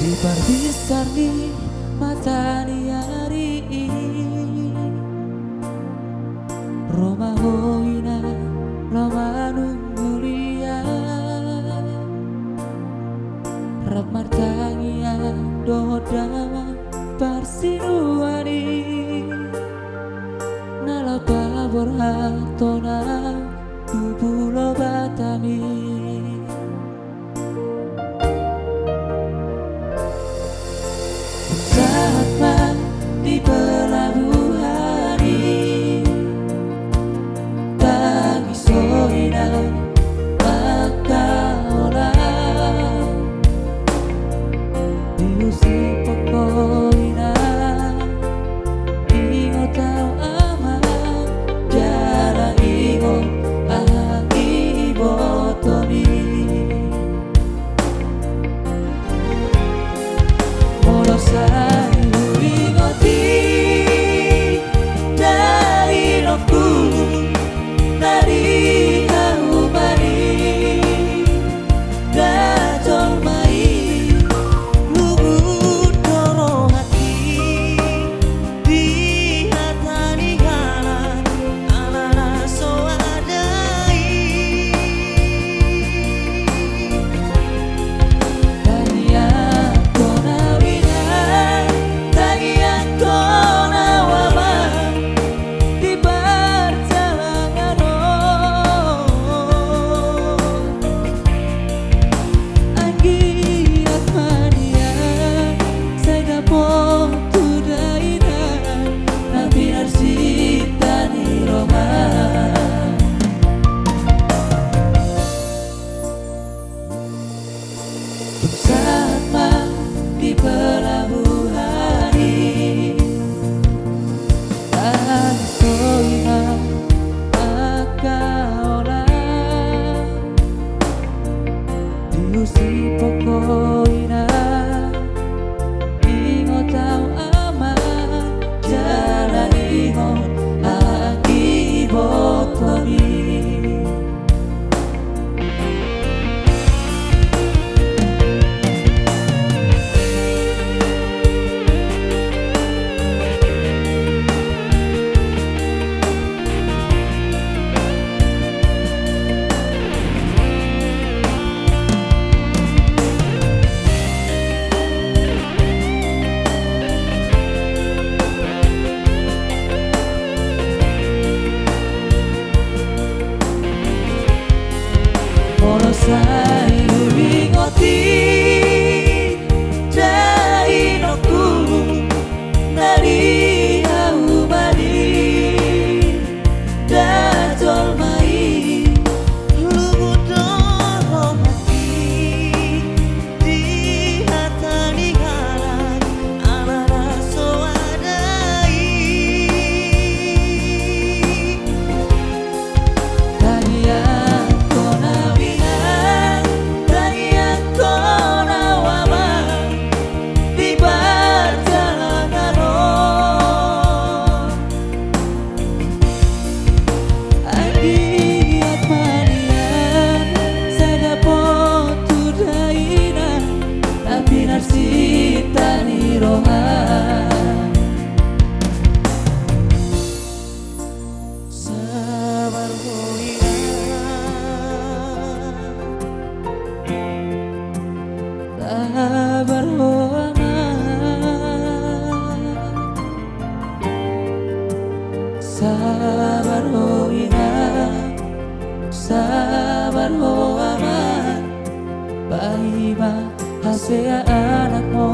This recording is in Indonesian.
Di barbisar di matahari Roma hoina lama nunggulia Rap martangia dohodama parsinuari Nala pabor hatona tubulo batami Saat di pelabuhan Tagi soina maka olah Diusi pokoina Ingo tau aman Jara ingo ahagi botomi Molosai ingoti dari roku dari ahumani datang mai lugu doro hati di hatani halan alana soadai tania kona wina tania kona wama di perjalanan Anggiat mania saya dapot tudaina nabi arsitani Roma Sama di pelabuhan Soina akaola Diusi pokoina Ingo tau aman Jalan ingo akibat kami Molosai ingoti dari roku dari ahumani datol mai lugu doro hati di hatani halan alana soadai tania kona Sitani Roma sabar hoina sabar hoana sabar hoina sabar hoana Baima Hasea anakmu